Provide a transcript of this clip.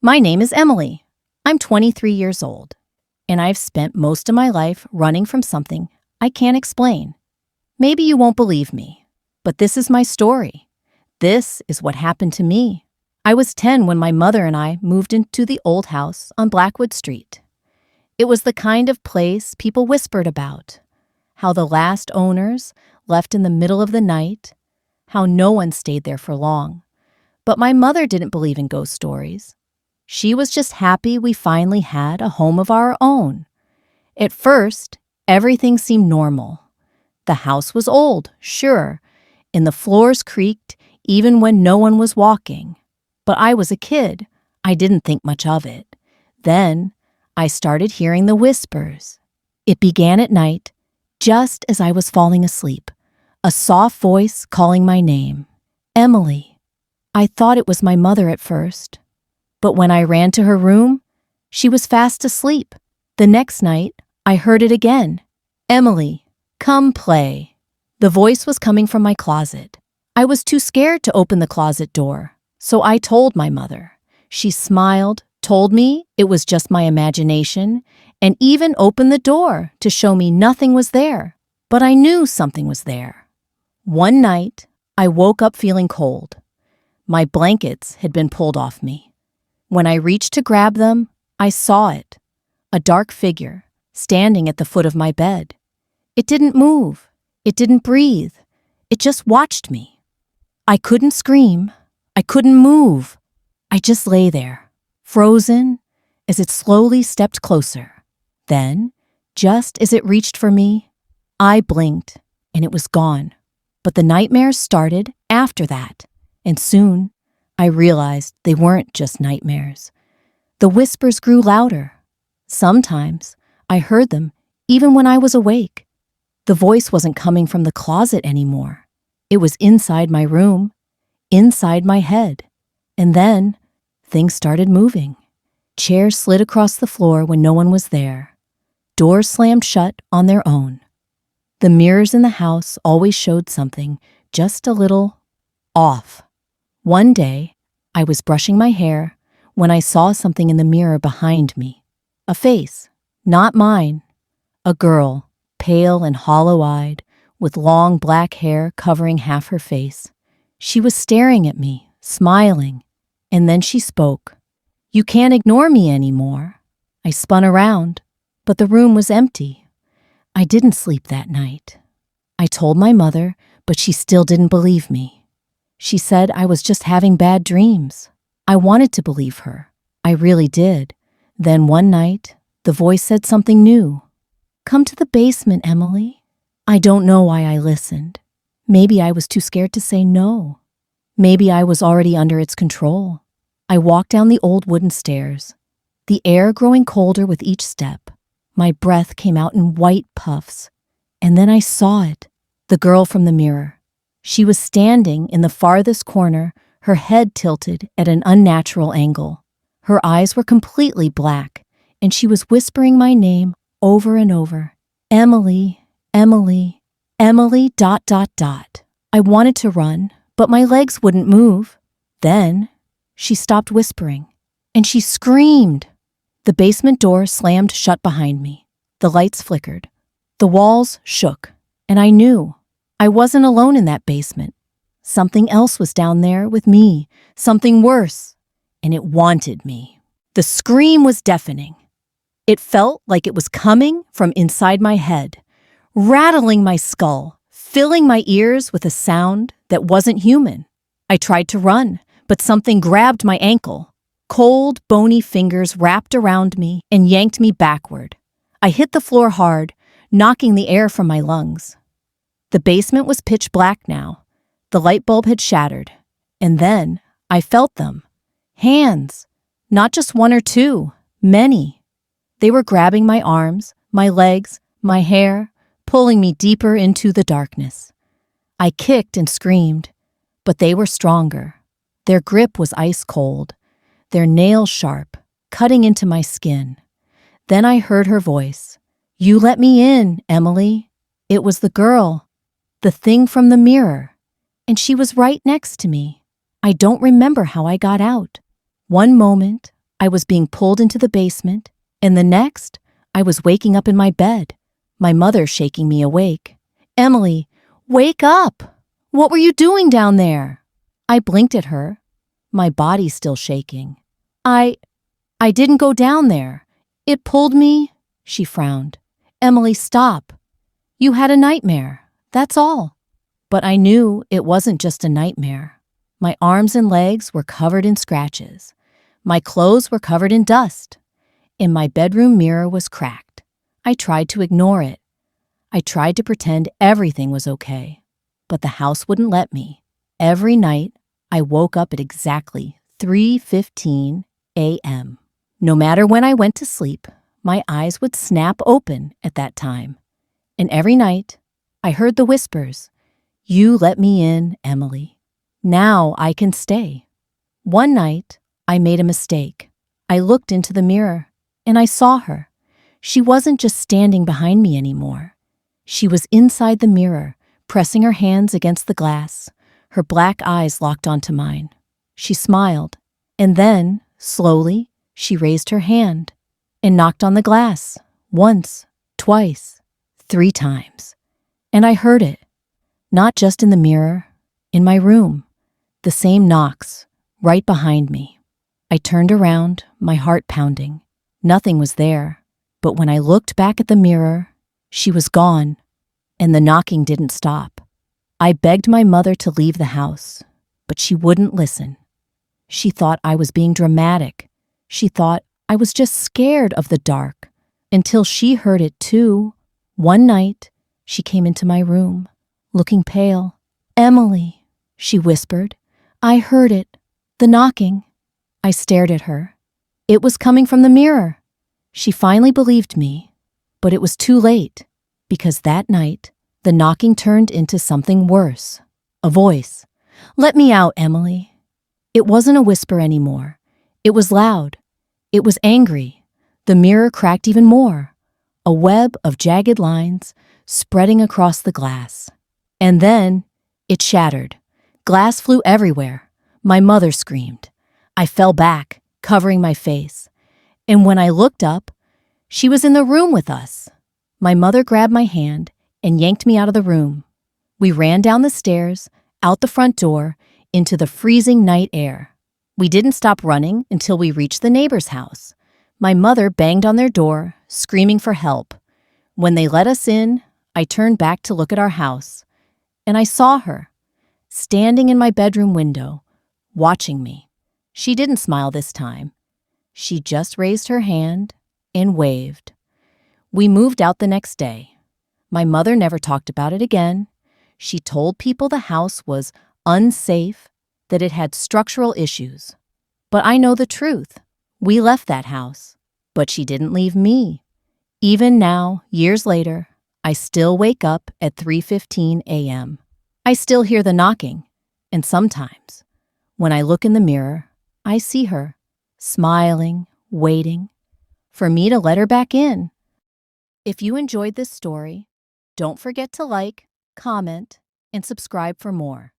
My name is Emily. I'm 23 years old, and I've spent most of my life running from something I can't explain. Maybe you won't believe me, but this is my story. This is what happened to me. I was 10 when my mother and I moved into the old house on Blackwood Street. It was the kind of place people whispered about, how the last owners left in the middle of the night, how no one stayed there for long. But my mother didn't believe in ghost stories. She was just happy we finally had a home of our own. At first, everything seemed normal. The house was old, sure, and the floors creaked even when no one was walking. But I was a kid. I didn't think much of it. Then, I started hearing the whispers. It began at night, just as I was falling asleep. A soft voice calling my name. Emily. I thought it was my mother at first. But when I ran to her room, she was fast asleep. The next night, I heard it again. Emily, come play. The voice was coming from my closet. I was too scared to open the closet door, so I told my mother. She smiled, told me it was just my imagination, and even opened the door to show me nothing was there. But I knew something was there. One night, I woke up feeling cold. My blankets had been pulled off me. When I reached to grab them, I saw it, a dark figure standing at the foot of my bed. It didn't move. It didn't breathe. It just watched me. I couldn't scream. I couldn't move. I just lay there, frozen, as it slowly stepped closer. Then, just as it reached for me, I blinked, and it was gone. But the nightmares started after that, and soon I realized they weren't just nightmares. The whispers grew louder. Sometimes I heard them even when I was awake. The voice wasn't coming from the closet anymore. It was inside my room, inside my head. And then things started moving. Chairs slid across the floor when no one was there. Doors slammed shut on their own. The mirrors in the house always showed something just a little off. One day, I was brushing my hair when I saw something in the mirror behind me. A face, not mine. A girl, pale and hollow-eyed, with long black hair covering half her face. She was staring at me, smiling, and then she spoke. "You can't ignore me anymore." I spun around, but the room was empty. I didn't sleep that night. I told my mother, but she still didn't believe me. She said I was just having bad dreams. I wanted to believe her. I really did. Then one night, the voice said something new. "Come to the basement, Emily." I don't know why I listened. Maybe I was too scared to say no. Maybe I was already under its control. I walked down the old wooden stairs, the air growing colder with each step. My breath came out in white puffs. And then I saw it, the girl from the mirror. She was standing in the farthest corner, her head tilted at an unnatural angle. Her eyes were completely black, and she was whispering my name over and over. Emily, Emily, Emily, ... I wanted to run, but my legs wouldn't move. Then, she stopped whispering, and she screamed. The basement door slammed shut behind me. The lights flickered. The walls shook, and I knew I wasn't alone in that basement. Something else was down there with me, something worse, and it wanted me. The scream was deafening. It felt like it was coming from inside my head, rattling my skull, filling my ears with a sound that wasn't human. I tried to run, but something grabbed my ankle. Cold, bony fingers wrapped around me and yanked me backward. I hit the floor hard, knocking the air from my lungs. The basement was pitch black now. The light bulb had shattered. And then I felt them. Hands. Not just one or two. Many. They were grabbing my arms, my legs, my hair, pulling me deeper into the darkness. I kicked and screamed, but they were stronger. Their grip was ice cold, their nails sharp, cutting into my skin. Then I heard her voice. "You let me in, Emily." It was the girl. The thing from the mirror, and she was right next to me. I don't remember how I got out. One moment, I was being pulled into the basement, and the next, I was waking up in my bed, my mother shaking me awake. "Emily, wake up! What were you doing down there?" I blinked at her, my body still shaking. I didn't go down there. It pulled me." She frowned. "Emily, stop. You had a nightmare, that's all." But I knew it wasn't just a nightmare. My arms and legs were covered in scratches. My clothes were covered in dust. And my bedroom mirror was cracked. I tried to ignore it. I tried to pretend everything was okay. But the house wouldn't let me. Every night, I woke up at exactly 3:15 a.m. No matter when I went to sleep, my eyes would snap open at that time. And every night, I heard the whispers, "You let me in, Emily. Now I can stay." One night, I made a mistake. I looked into the mirror, and I saw her. She wasn't just standing behind me anymore. She was inside the mirror, pressing her hands against the glass, her black eyes locked onto mine. She smiled, and then, slowly, she raised her hand and knocked on the glass, once, twice, 3 times. And I heard it, not just in the mirror, in my room, the same knocks, right behind me. I turned around, my heart pounding. Nothing was there, but when I looked back at the mirror, she was gone, and the knocking didn't stop. I begged my mother to leave the house, but she wouldn't listen. She thought I was being dramatic. She thought I was just scared of the dark, until she heard it too. One night, she came into my room, looking pale. "Emily," she whispered, "I heard it, the knocking." I stared at her. It was coming from the mirror. She finally believed me, but it was too late, because that night, the knocking turned into something worse. A voice. "Let me out, Emily." It wasn't a whisper anymore. It was loud. It was angry. The mirror cracked even more, a web of jagged lines spreading across the glass. And then it shattered. Glass flew everywhere. My mother screamed. I fell back, covering my face. And when I looked up, she was in the room with us. My mother grabbed my hand and yanked me out of the room. We ran down the stairs, out the front door, into the freezing night air. We didn't stop running until we reached the neighbor's house. My mother banged on their door, screaming for help. When they let us in, I turned back to look at our house, and I saw her, standing in my bedroom window, watching me. She didn't smile this time. She just raised her hand and waved. We moved out the next day. My mother never talked about it again. She told people the house was unsafe, that it had structural issues. But I know the truth. We left that house, but she didn't leave me. Even now, years later, I still wake up at 3:15 a.m. I still hear the knocking, and sometimes, when I look in the mirror, I see her, smiling, waiting, for me to let her back in. If you enjoyed this story, don't forget to like, comment, and subscribe for more.